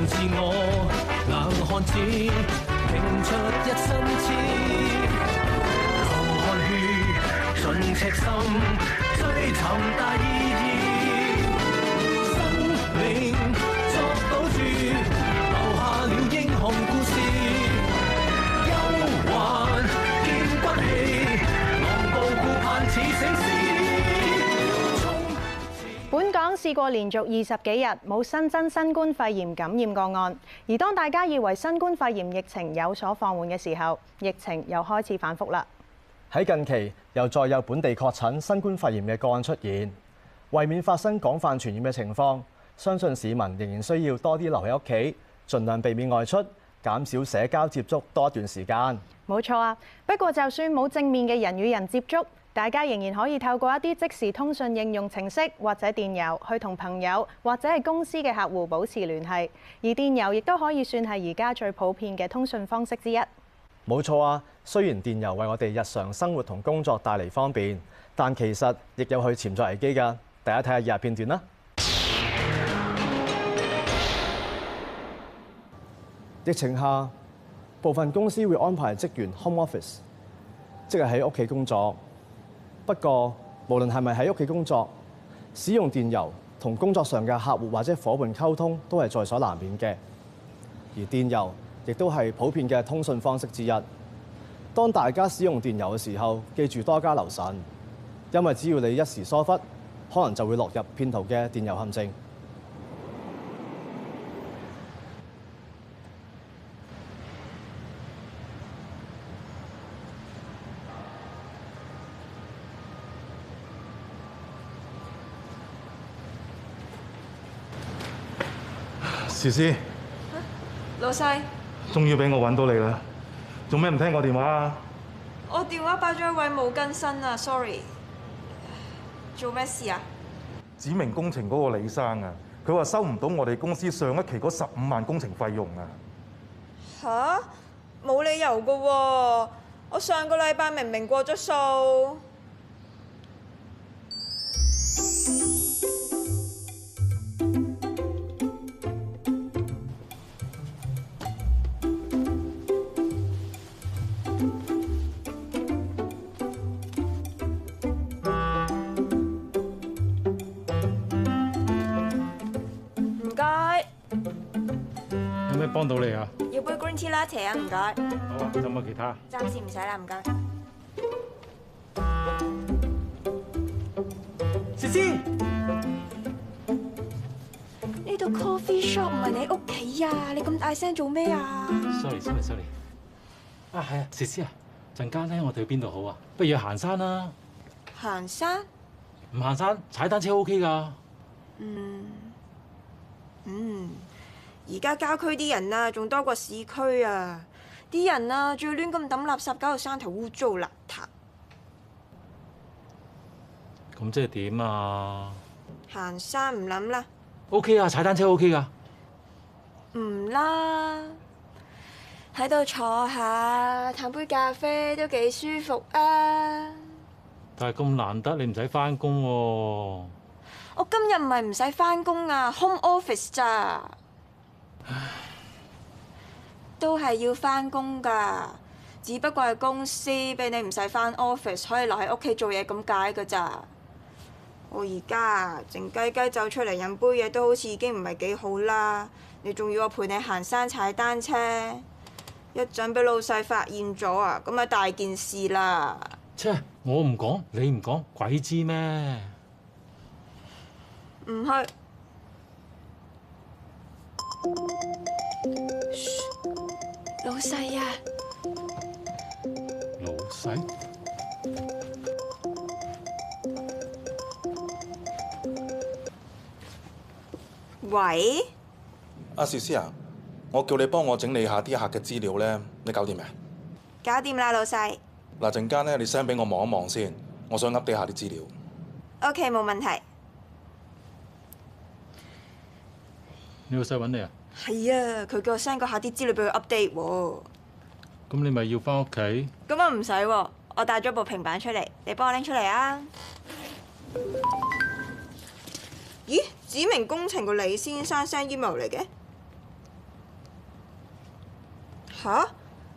自我，硬漢子拼出一身刺，流汗血盡赤心，追尋大意義，生命作賭注，留下了英雄故事，憂患見骨氣，昂步顧盼似醒獅。本港試過連續20幾日冇新增新冠肺炎感染個案，而當大家以為新冠肺炎疫情有所放緩嘅時候，疫情又開始反覆啦。喺近期又再有本地確診新冠肺炎嘅個案出現，為免發生廣泛傳染嘅情況，相信市民仍然需要多啲留喺屋企，盡量避免外出，減少社交接觸多一段時間。冇錯啊，不過就算冇正面嘅人與人接觸，大家仍然可以透過一啲即時通訊應用程式或者電郵去同朋友或者係公司嘅客戶保持聯繫，而電郵亦都可以算係而家最普遍嘅通訊方式之一。冇錯啊，雖然電郵為我哋日常生活同工作帶嚟方便，但其實亦有佢潛在危機㗎。大家睇下以下片段啦。疫情下，部分公司會安排職員 home office， 即係喺屋企工作。不過，無論係咪喺屋企工作，使用電郵同工作上嘅客戶或者夥伴溝通都係在所難免嘅。而電郵亦都係普遍嘅通訊方式之一。當大家使用電郵嘅時候，記住多加留神，因為只要你一時疏忽，可能就會落入騙徒嘅電郵陷阱。詩詩，老細，終於俾我揾到你啦！做咩唔聽我電話啊？我電話擺咗喺位冇更新啊 ，sorry。做咩事啊？指明工程嗰個李生啊，佢話收唔到我哋公司上一期嗰15萬工程費用啊！吓？冇理由噶喎！我上個禮拜明明過咗數。有咩幫到你啊？要杯 green tea latte 啊，唔該。好啊，有冇其他？暫時唔使啦，唔該。詩詩，呢度 coffee shop 唔係你屋企啊！你咁大聲做咩啊 ？Sorry。啊，係啊，詩詩啊，陣間咧我哋去邊度好啊？不如去行山啦。行山？唔行山，踩單車 OK 㗎。而家郊區啲人啊，仲多過市區啊！啲人啊，仲要亂咁抌垃圾，搞到山頭污糟邋遢。咁即係點啊？行山唔諗啦。OK 啊，踩單車 OK 㗎。唔啦，喺度坐下，嘆杯咖啡都幾舒服啊！但係咁難得，你唔使返工喎。我今日唔係唔使返工啊 ，home office 咋。都係要返工㗎，只不過係公司俾你唔使返 office，可以留喺屋企做嘢咁解㗎咋。我而家靜雞雞走出嚟飲杯嘢都好似已經唔係幾好啦，你仲要我陪你行山踩單車，一陣俾老細發現咗啊，咁咪大件事啦。切，我唔講，你唔講，鬼知咩？唔去。老細啊！老細？喂？阿詩詩啊，我叫你幫我整理下啲客嘅資料咧，你搞掂未？搞掂啦，老細。嗱，陣間咧，你 send 俾我望一望先，我想 update 下啲資料。OK，冇問題。你老細揾你啊？係啊，佢叫我 send 嗰下啲資料俾佢 update 喎。咁你咪要返屋企？咁啊唔使喎，我帶咗部平板出嚟，你幫我拎出嚟啊。咦？指明工程個李先生 send email 嚟嘅？吓？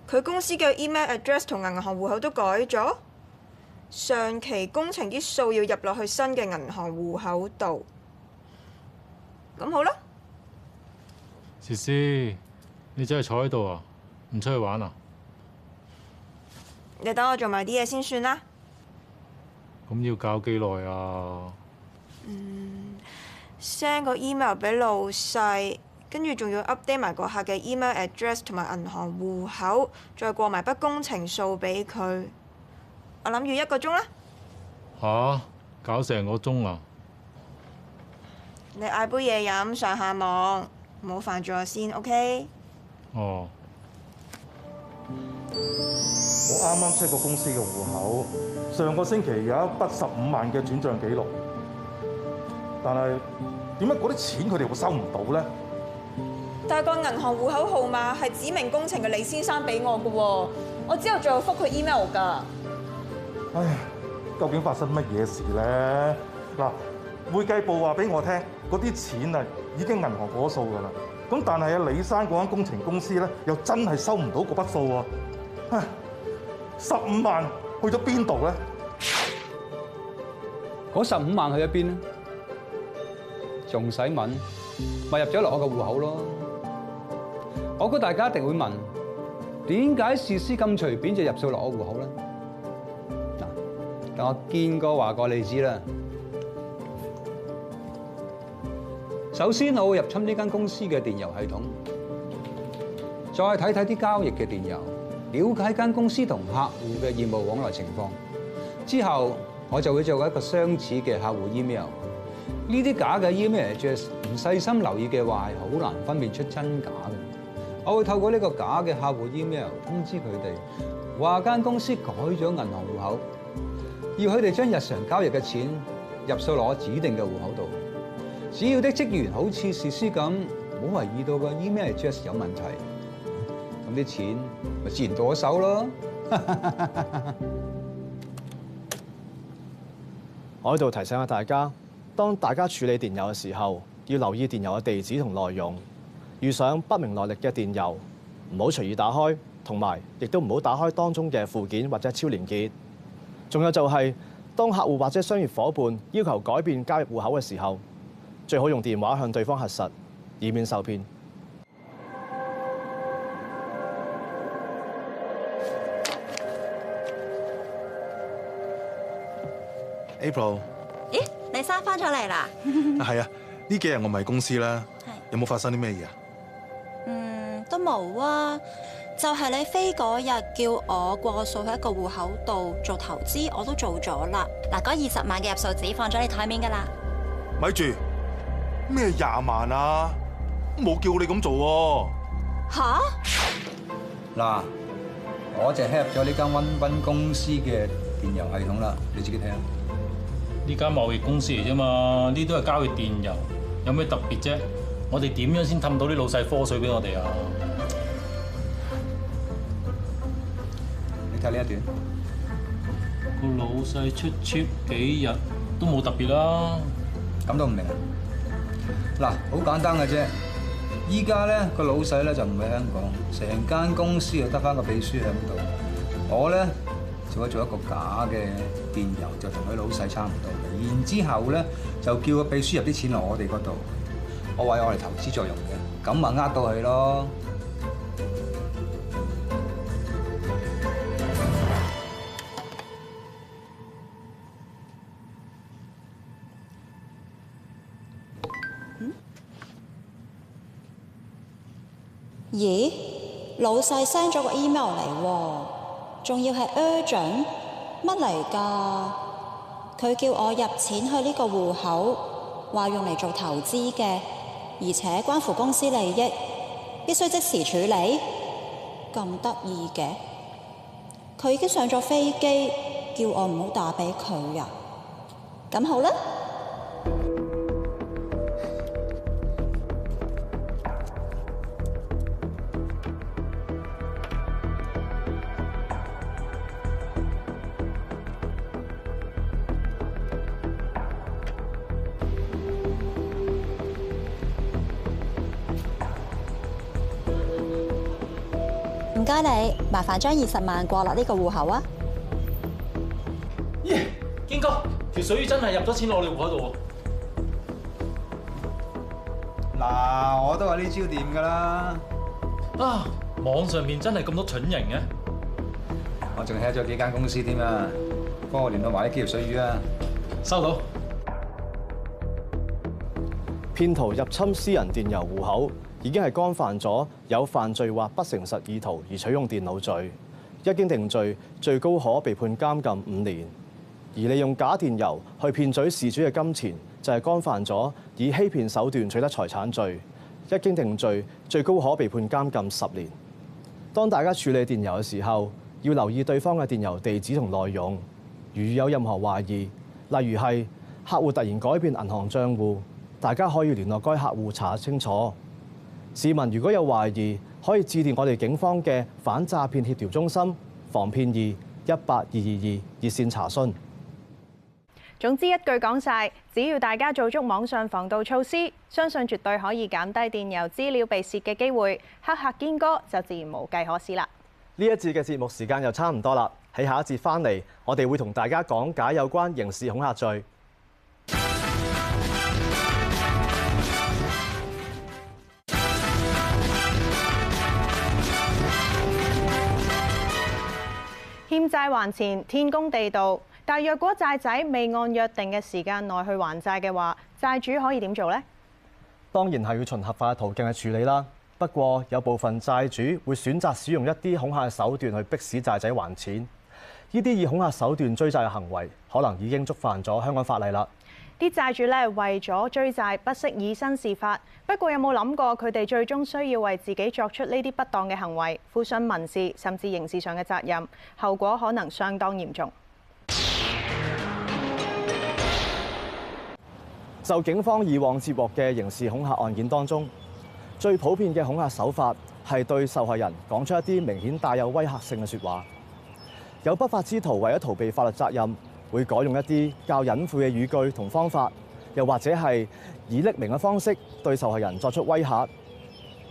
佢公司嘅 email address 同銀行戶口都改咗？上期工程啲數要入落去新嘅銀行戶口度。咁好啦。詩詩，你真係坐喺度啊？唔出去玩啊？你等我做埋啲嘢先算啦。咁要搞幾耐啊？send 個 email 俾老細，跟住仲要 update 埋個客嘅 email address 同埋銀行戶口，再過埋筆工程數俾佢。我諗要1個鐘啦。吓？搞成個鐘啊？你嗌杯嘢飲上下網，唔好煩住我先 ，OK？ 哦。我啱啱 check 過公司嘅戶口，上個星期有一筆15萬嘅轉帳記錄，但係點解嗰啲錢佢哋會收唔到咧？但係個銀行戶口號碼係指明工程嘅李先生俾我嘅喎，我之後再覆佢 email 㗎。唉，究竟發生乜嘢事咧？嗱，會計部話俾我聽，嗰啲錢啊已經銀行過數㗎啦。咁但係李生嗰間工程公司咧，又真係收唔到嗰筆數喎。唉，15萬去咗邊度咧？嗰15萬去咗邊咧？仲使問？咪入咗落我個戶口咯。我估大家一定會問，點解詩詩咁隨便就入數落我戶口咧？嗱，等我見過話過你知啦。首先，我會入侵呢間公司嘅電郵系統，再睇睇啲交易嘅電郵，了解間公司同客戶嘅業務往來情況。之後，我就會做一個相似嘅客戶 email。呢啲假嘅 email address 唔細心留意嘅話，係好難分辨出真假嘅。我會透過呢個假嘅客戶 email 通知佢哋，話間公司改咗銀行戶口，要佢哋將日常交易嘅錢入數落我指定嘅戶口度。只要啲職員好似詩詩咁，冇懷疑到個 email address 有問題，咁啲錢咪自然到我手咯。我喺度提醒下大家，當大家處理電郵嘅時候，要留意電郵嘅地址同內容。遇上不明來歷嘅電郵，唔好隨意打開，同埋亦都唔好打開當中嘅附件或者超連結。仲有就係，當客戶或者商業夥伴要求改變交易戶口嘅時候，最好用電話向對方核實，以免受騙。April， 咦，你生翻咗嚟啦？係啊，呢幾日我咪喺公司啦。有冇發生啲咩嘢啊？都冇啊，就係你飛嗰日叫我過數喺一個戶口度做投資，我都做咗啦。嗱，嗰20萬嘅入數紙放咗你台面噶啦。咪住，咩20萬啊？冇叫你咁做喎。吓？嗱，我就 hack 咗呢間溫彬公司嘅電郵系統啦，你自己睇下。呢間貿易公司嚟啫嘛，呢都係交易電郵，有咩特別啫？我哋點樣先氹到啲老細科水俾我哋啊？你睇呢一段，個老細出 trip 幾日都冇特別啦。咁都唔明啊？嗱，好簡單嘅啫。依家咧個老細咧就唔喺香港，成間公司就得翻個秘書喺度。我咧就可以做一個假嘅電郵，就同佢老細差唔多嘅。然之後咧就叫個秘書入啲錢落我哋嗰度。我話有我哋投資作用嘅，咁咪呃到佢咯。咦，老細 send 咗個 email 嚟喎，仲要係 urgent，乜嚟㗎？佢叫我入錢去呢個戶口，話用嚟做投資嘅，而且關乎公司利益，必須即時處理。咁得意嘅，佢已經上咗飛機，叫我唔好打俾佢呀。咁好啦。唔該你，麻煩將20萬過落呢個戶口啊。咦，堅哥，條水魚真係入咗錢落你戶口度喎。嗱，我都話呢招掂㗎啦。啊，網上面真係咁多蠢人嘅。我仲 hack 咗幾間公司添啊，幫我聯絡埋啲機業水魚啊。收到。騙徒入侵私人電郵戶口，已經係干犯咗有犯罪或不誠實意圖而取用電腦罪。一經定罪，最高可被判監禁5年。而利用假電郵去騙取事主嘅金錢，就係干犯咗以欺騙手段取得財產罪。一經定罪，最高可被判監禁10年。當大家處理電郵嘅時候，要留意對方嘅電郵地址同內容。如有任何懷疑，例如係客戶突然改變銀行帳戶，大家可以聯絡該客戶查清楚。市民如果有懷疑，可以致電我哋警方嘅反詐騙協調中心防騙2182222熱線查詢。總之一句講晒，只要大家做足網上防盜措施，相信絕對可以減低電郵資料被竊嘅機會。黑客堅哥就自然無計可施啦。呢一節嘅節目時間又差唔多啦，喺下一節翻嚟，我哋會同大家講解有關刑事恐嚇罪。欠債還錢，天公地道。但若果債仔未按約定嘅時間內去還債嘅話，債主可以點做呢？當然係要循合法嘅途徑去處理啦。不過有部分債主會選擇使用一啲恐嚇嘅手段去迫使債仔還錢。呢啲以恐嚇手段追債嘅行為，可能已經觸犯咗香港法例啦。啲債主咧為咗追債，不惜以身試法。不過有冇諗過佢哋最終需要為自己作出呢啲不當嘅行為，負上民事甚至刑事上嘅責任，後果可能相當嚴重。就警方以往接獲嘅刑事恐嚇案件當中，最普遍嘅恐嚇手法係對受害人講出一啲明顯帶有威嚇性嘅説話。有不法之徒為咗逃避法律責任，會改用一啲較隱晦嘅語句同方法，又或者係以匿名嘅方式對受害人作出威嚇。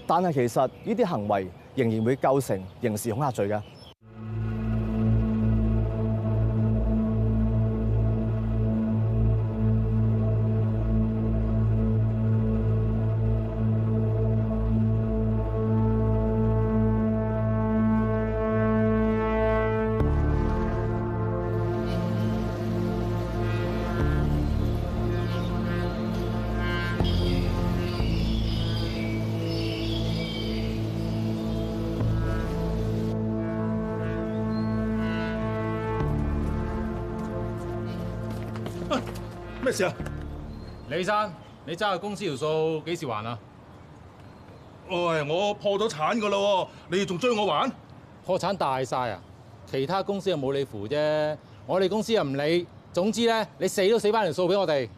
但係其實呢啲行為仍然會構成刑事恐嚇罪嘅。咩事啊？李生，你揸嘅公司條數幾時還啊？喂，我破咗產㗎啦，你哋仲追我還？破產大晒啊！其他公司又冇你扶啫，我哋公司又唔理。總之咧，你死都死翻條數俾我哋。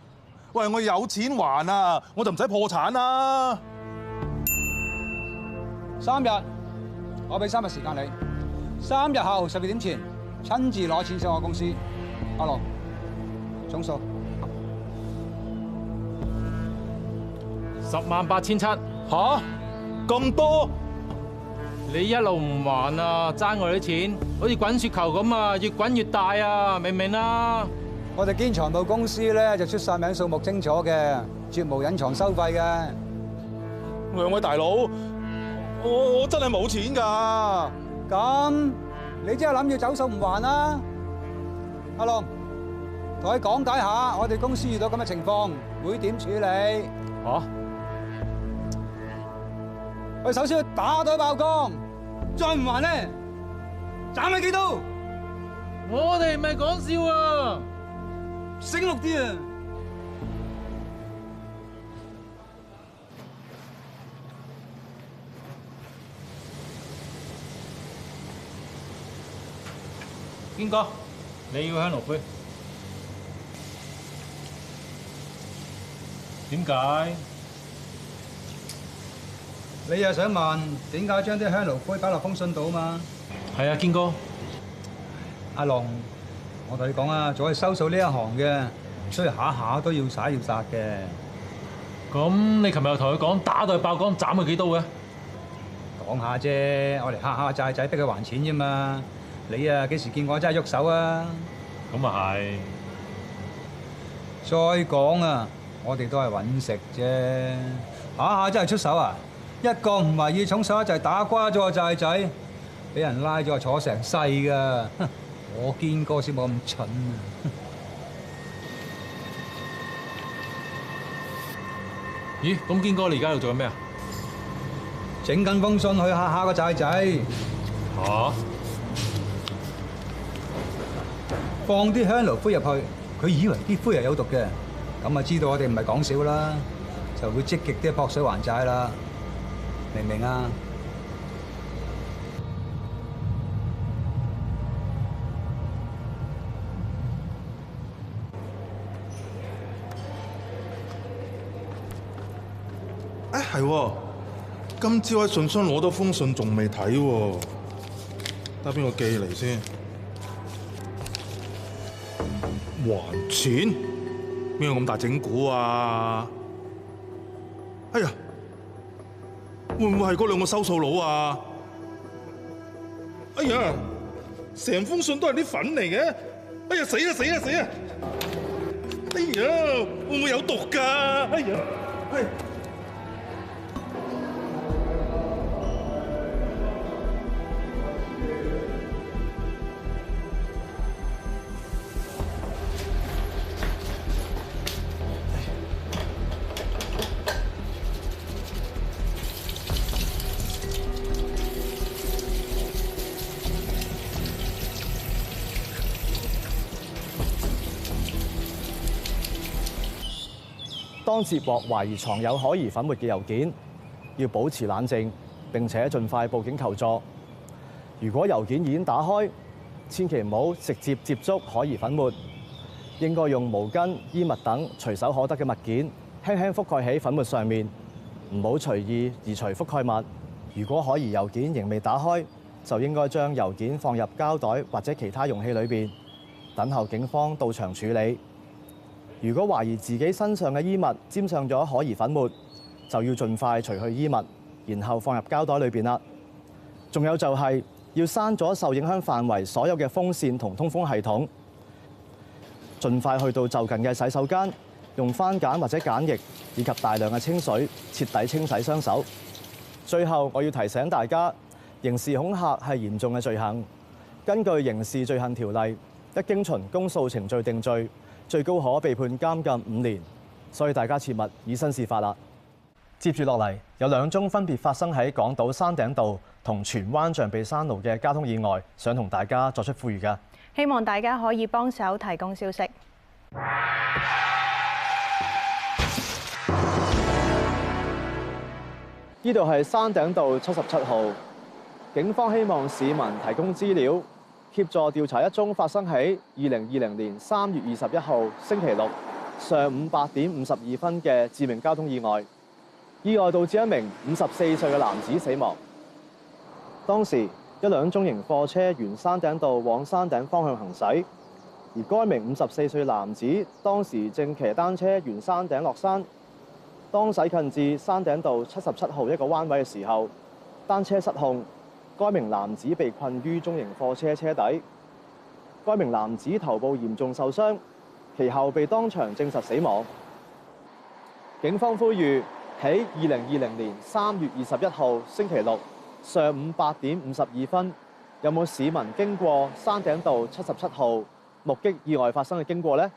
喂，我有錢還啊，我就唔使破產啦。 3日，我俾3日時間你。3日後12點前親自攞錢上我公司。阿龍，總數108700。吓？咁多？你一路唔還啊，爭我哋啲錢，好似滾雪球咁啊，越滾越大啊，明唔明啊？我哋堅財務公司咧就出晒名，數目清楚嘅，絕無隱藏收費嘅。兩位大佬，我真係冇錢㗎。咁你真係諗住走數唔還啦？阿龍，同佢講解下，我哋公司遇到咁嘅情況會點處理？嚇？我首先要打袋爆光，再唔還咧，斬你幾刀？我哋唔係講笑啊！醒目啲啊！堅哥，你要香爐灰？點解？你又想問點解將啲香爐灰擺落封信度啊嘛？係啊，堅哥。阿龍，我同你講啊，做係收數呢一行嘅，所以下下都要耍要殺嘅。咁你琴日又同佢講打到佢爆光，斬佢幾刀嘅？講下啫，我嚟嚇下債仔，逼佢還錢啫嘛。你啊，幾時見我真係喐手啊？咁啊係。再講啊，我哋都係揾食啫，下真係出手啊！一個唔係要重手就係打瓜咗個債仔，俾人拉咗坐成世㗎。我見過先冇咁蠢啊！咦？咁堅哥你而家喺度做緊咩啊？整緊封信去嚇下個債仔。嚇？放啲香爐灰入去，佢以為啲灰係有毒嘅，咁啊知道我哋唔係講笑啦，就會積極啲撲水還債啦，明唔明啊？係喎，今朝喺信箱攞到封信仲未睇喎，睇邊個寄嚟先？還錢？邊有咁大整蠱啊？哎呀，會唔會係嗰兩個收數佬啊？哎呀，成封信都係啲粉嚟嘅！哎呀，死啊死啊死啊！哎呀，會唔會有毒㗎？哎呀，係。當接獲懷疑藏有可疑粉末嘅郵件，要保持冷靜，並且盡快報警求助。如果郵件已經打開，千祈唔好直接接觸可疑粉末，應該用毛巾、衣物等隨手可得嘅物件，輕輕覆蓋喺粉末上面，唔好隨意移除覆蓋物。如果可疑郵件仍未打開，就應該將郵件放入膠袋或者其他容器裏邊，等候警方到場處理。如果懷疑自己身上嘅衣物沾上咗可疑粉末，就要盡快除去衣物，然後放入膠袋裏邊啦。仲有就係要刪咗受影響範圍所有嘅風扇同通風系統，盡快去到就近嘅洗手間，用番梘或者梘液以及大量嘅清水徹底清洗雙手。最後，我要提醒大家，刑事恐嚇係嚴重嘅罪行，根據刑事罪行條例，一經循公訴程序定罪，最高可被判監禁5年，所以大家切勿以身試法啦。接住落嚟，有2宗分別發生喺港島山頂道同荃灣象鼻山路嘅交通意外，想同大家作出呼籲㗎。希望大家可以幫手提供消息。呢度係山頂道77號，警方希望市民提供資料，協助調查一宗發生喺2020年3月21號星期六上午8點52分嘅致命交通意外。意外導致一名54歲嘅男子死亡。當時一輛中型貨車沿山頂道往山頂方向行駛，而該名54歲男子當時正騎單車沿山頂落山。當駛近至山頂道77號一個彎位嘅時候，單車失控，該名男子被困於中型貨車車底。該名男子頭部嚴重受傷，其後被當場證實死亡。警方呼籲喺2020年3月21號星期六上午8點52分，有冇市民經過山頂道77號目擊意外發生嘅經過呢？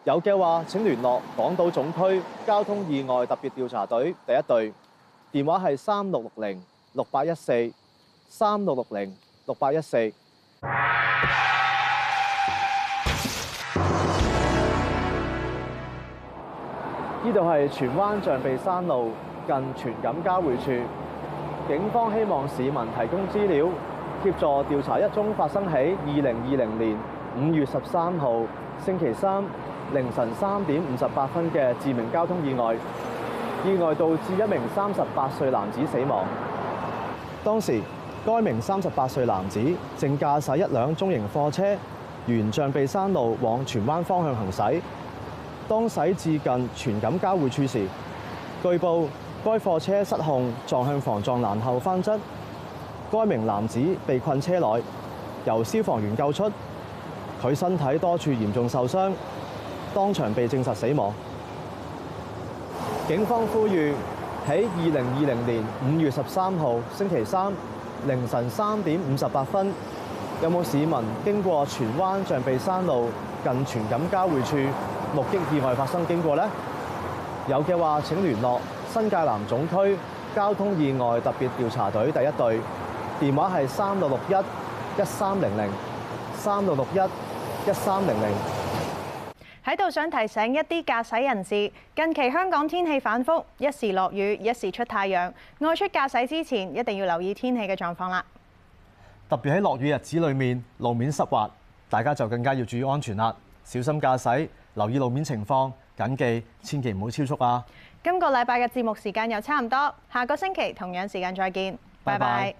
有嘅話，請聯絡港島總區交通意外特別調查隊第1隊，電話係3660-6814 3660-6814。呢度係荃灣象鼻山路近荃錦交匯處，警方希望市民提供資料，協助調查一宗發生喺2020年5月13號星期三凌晨3點58分嘅致命交通意外。意外導致一名38歲男子死亡。當時，該名38歲男子正駕駛一輛中型貨車沿象鼻山路往荃灣方向行駛。當駛至近荃錦交匯處時，據報該貨車失控撞向防撞欄後翻側，該名男子被困車內，由消防員救出，佢身體多處嚴重受傷，當場被證實死亡。警方呼籲喺2020年5月13號星期三凌晨3點58分，有冇市民經過荃灣象鼻山路近荃錦交匯處目擊意外發生經過呢？有嘅話請聯絡新界南總區交通意外特別調查隊第一隊，電話係3661-1300 3661-1300。喺度想提醒一啲駕駛人士，近期香港天氣反覆，一時落雨，一時出太陽，外出駕駛之前一定要留意天氣嘅狀況啦。特別喺落雨日子裏面，路面濕滑，大家就更加要注意安全啦，小心駕駛，留意路面情況，謹記千祈唔好超速啊！今個禮拜嘅節目時間又差唔多，下個星期同樣時間再見，拜拜。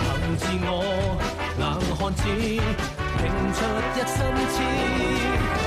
憑自我硬漢子，拼出一身痴。